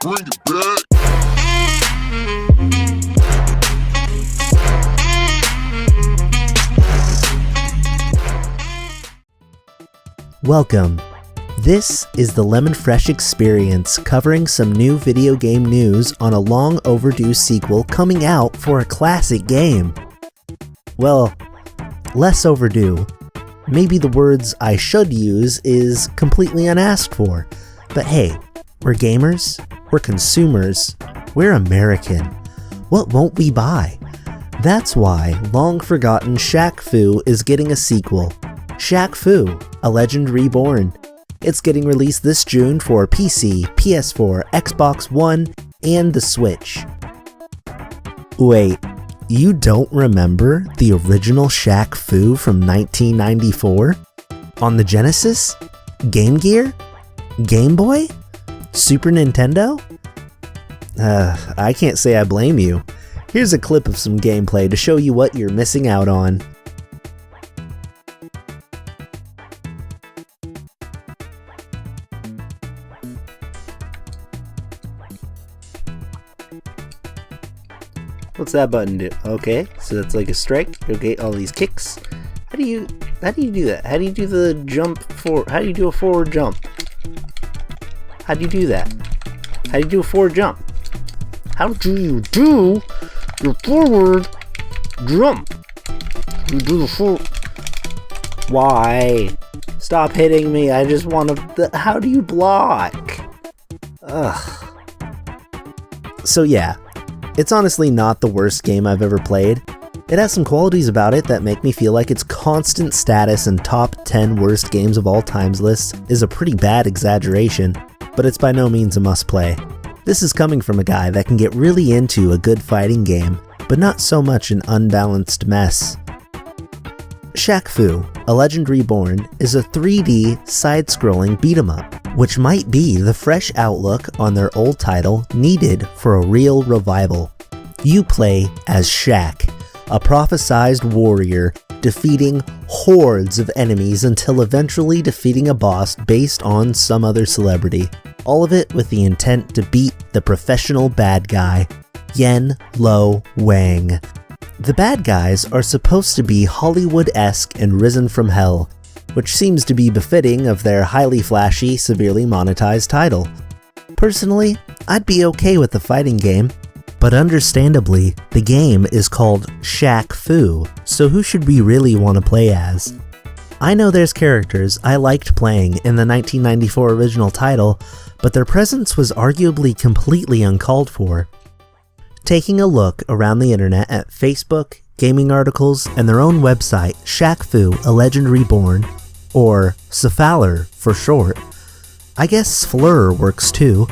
Bring it back. Welcome. This is the Lemon Fresh Experience, covering some new video game news on a long overdue sequel coming out for a classic game. Well, less overdue. Maybe the words I should use is completely unasked for. But hey, we're gamers, we're consumers, we're American. What won't we buy? That's why long-forgotten Shaq Fu is getting a sequel. Shaq Fu, A Legend Reborn. It's getting released this June for PC, PS4, Xbox One, and the Switch. Wait, you don't remember the original Shaq Fu from 1994? On the Genesis? Game Gear? Game Boy? Super Nintendo? I can't say I blame you. Here's a clip of some gameplay to show you what you're missing out on. What's that button do? Okay, so that's like a strike. Okay, all these kicks. How do you do that? How do you do the jump for? How do you do a forward jump? How do you do that? How do you do a forward jump? How do you do your forward jump? You do the forward. Why? Stop hitting me. I just want to. How do you block? Ugh. So yeah. It's honestly not the worst game I've ever played. It has some qualities about it that make me feel like its constant status in top 10 worst games of all times list is a pretty bad exaggeration, but it's by no means a must-play. This is coming from a guy that can get really into a good fighting game, but not so much an unbalanced mess. Shaq Fu, A Legend Reborn is a 3D side-scrolling beat-em-up, which might be the fresh outlook on their old title needed for a real revival. You play as Shaq, a prophesized warrior defeating hordes of enemies until eventually defeating a boss based on some other celebrity. All of it with the intent to beat the professional bad guy, Yen Lo Wang. The bad guys are supposed to be Hollywood-esque and risen from hell, which seems to be befitting of their highly flashy, severely monetized title. Personally, I'd be okay with the fighting game, but understandably, the game is called Shaq Fu, so who should we really want to play as? I know there's characters I liked playing in the 1994 original title, but their presence was arguably completely uncalled for. Taking a look around the internet at Facebook, gaming articles, and their own website, Shaq Fu, A Legend Reborn, or Sfaller for short. I guess Fleur works too.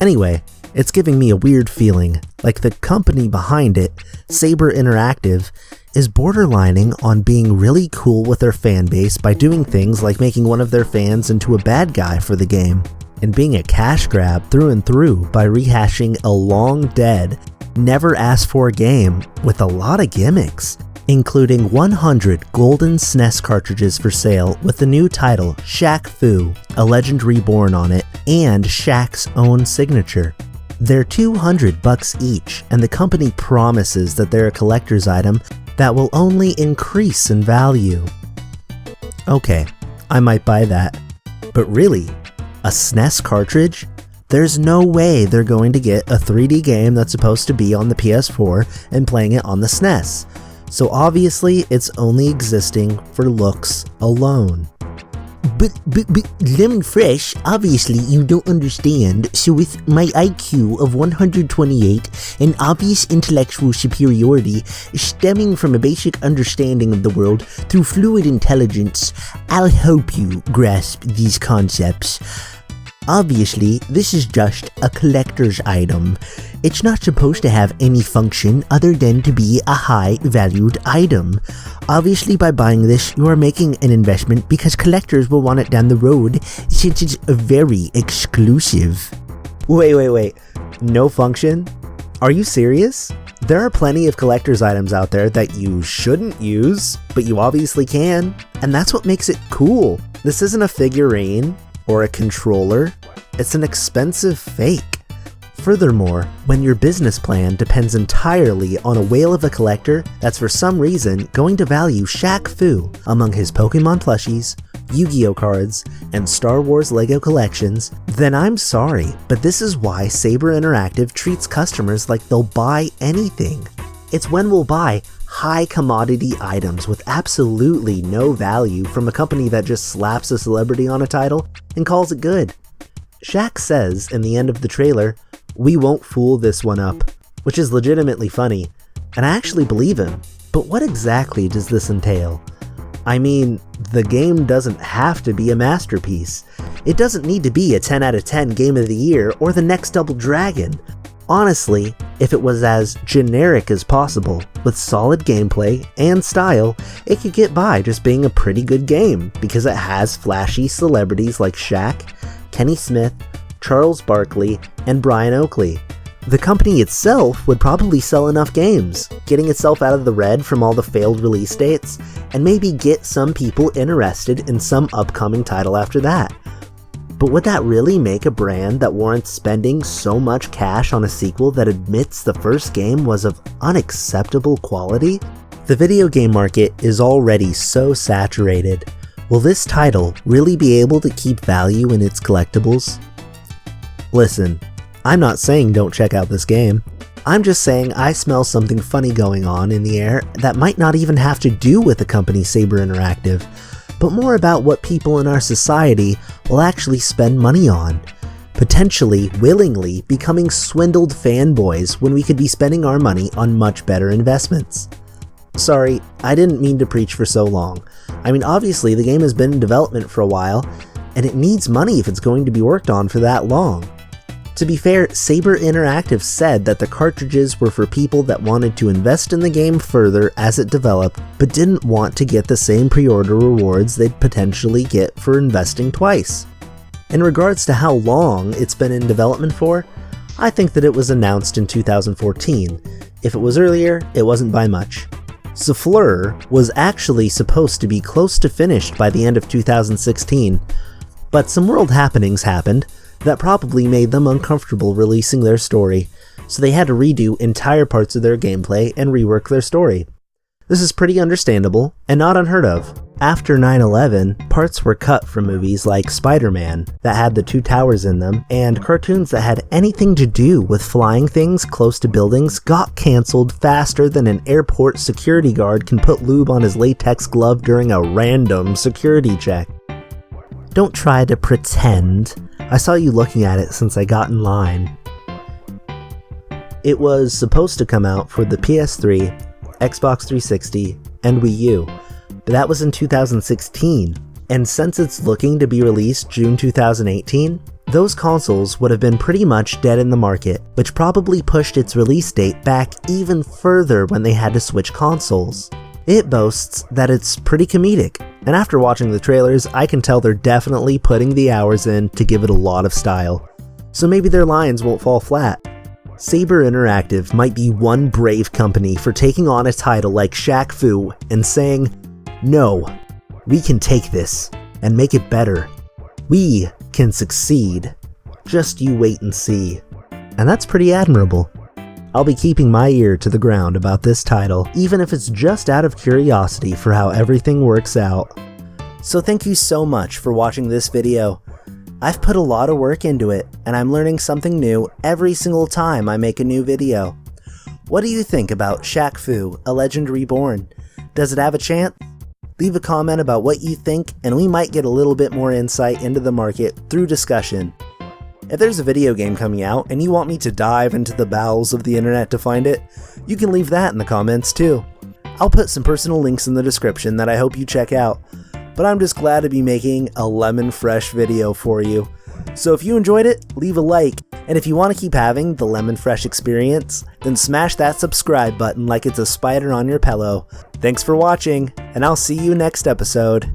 Anyway, it's giving me a weird feeling, like the company behind it, Saber Interactive, is borderlining on being really cool with their fan base by doing things like making one of their fans into a bad guy for the game, and being a cash grab through and through by rehashing a long dead, never asked for game with a lot of gimmicks, including 100 golden SNES cartridges for sale with the new title Shaq Fu, A Legend Reborn on it, and Shaq's own signature. They're $200 each, and the company promises that they're a collector's item that will only increase in value. Okay, I might buy that. But really, a SNES cartridge? There's no way they're going to get a 3D game that's supposed to be on the PS4 and playing it on the SNES. So obviously, it's only existing for looks alone. But Lemon Fresh, obviously you don't understand, so with my IQ of 128 and obvious intellectual superiority stemming from a basic understanding of the world through fluid intelligence, I'll help you grasp these concepts. Obviously, this is just a collector's item. It's not supposed to have any function other than to be a high-valued item. Obviously, by buying this, you are making an investment because collectors will want it down the road since it's very exclusive. Wait. No function? Are you serious? There are plenty of collector's items out there that you shouldn't use, but you obviously can, and that's what makes it cool. This isn't a figurine or a controller, it's an expensive fake. Furthermore, when your business plan depends entirely on a whale of a collector that's for some reason going to value Shaq Fu among his Pokemon plushies, Yu-Gi-Oh cards, and Star Wars Lego collections, then I'm sorry, but this is why Saber Interactive treats customers like they'll buy anything. It's when we'll buy high commodity items with absolutely no value from a company that just slaps a celebrity on a title and calls it good. Shaq says in the end of the trailer, "We won't fool this one up," which is legitimately funny, and I actually believe him. But what exactly does this entail? I mean, the game doesn't have to be a masterpiece. It doesn't need to be a 10 out of 10 game of the year or the next Double Dragon. Honestly, if it was as generic as possible, with solid gameplay and style, it could get by just being a pretty good game because it has flashy celebrities like Shaq, Kenny Smith, Charles Barkley, and Brian Oakley. The company itself would probably sell enough games, getting itself out of the red from all the failed release dates, and maybe get some people interested in some upcoming title after that. But would that really make a brand that warrants spending so much cash on a sequel that admits the first game was of unacceptable quality? The video game market is already so saturated. Will this title really be able to keep value in its collectibles? Listen, I'm not saying don't check out this game. I'm just saying I smell something funny going on in the air that might not even have to do with the company Saber Interactive, but more about what people in our society will actually spend money on, potentially willingly becoming swindled fanboys when we could be spending our money on much better investments. Sorry, I didn't mean to preach for so long. I mean, obviously the game has been in development for a while, and it needs money if it's going to be worked on for that long. To be fair, Saber Interactive said that the cartridges were for people that wanted to invest in the game further as it developed, but didn't want to get the same pre-order rewards they'd potentially get for investing twice. In regards to how long it's been in development for, I think that it was announced in 2014. If it was earlier, it wasn't by much. Souffleur was actually supposed to be close to finished by the end of 2016, but some world happenings happened that probably made them uncomfortable releasing their story, so they had to redo entire parts of their gameplay and rework their story. This is pretty understandable and not unheard of. After 9/11, parts were cut from movies like Spider-Man that had the two towers in them, and cartoons that had anything to do with flying things close to buildings got cancelled faster than an airport security guard can put lube on his latex glove during a random security check. Don't try to pretend. I saw you looking at it since I got in line. It was supposed to come out for the PS3, Xbox 360, and Wii U, but that was in 2016, and since it's looking to be released June 2018, those consoles would have been pretty much dead in the market, which probably pushed its release date back even further when they had to switch consoles. It boasts that it's pretty comedic, and after watching the trailers, I can tell they're definitely putting the hours in to give it a lot of style. So maybe their lines won't fall flat. Saber Interactive might be one brave company for taking on a title like Shaq Fu and saying, "No, we can take this and make it better. We can succeed. Just you wait and see." And that's pretty admirable. I'll be keeping my ear to the ground about this title, even if it's just out of curiosity for how everything works out. So thank you so much for watching this video. I've put a lot of work into it, and I'm learning something new every single time I make a new video. What do you think about Shaq Fu, A Legend Reborn? Does it have a chance? Leave a comment about what you think, and we might get a little bit more insight into the market through discussion. If there's a video game coming out and you want me to dive into the bowels of the internet to find it, you can leave that in the comments too. I'll put some personal links in the description that I hope you check out, but I'm just glad to be making a lemon fresh video for you. So if you enjoyed it, leave a like, and if you want to keep having the lemon fresh experience, then smash that subscribe button like it's a spider on your pillow. Thanks for watching, and I'll see you next episode.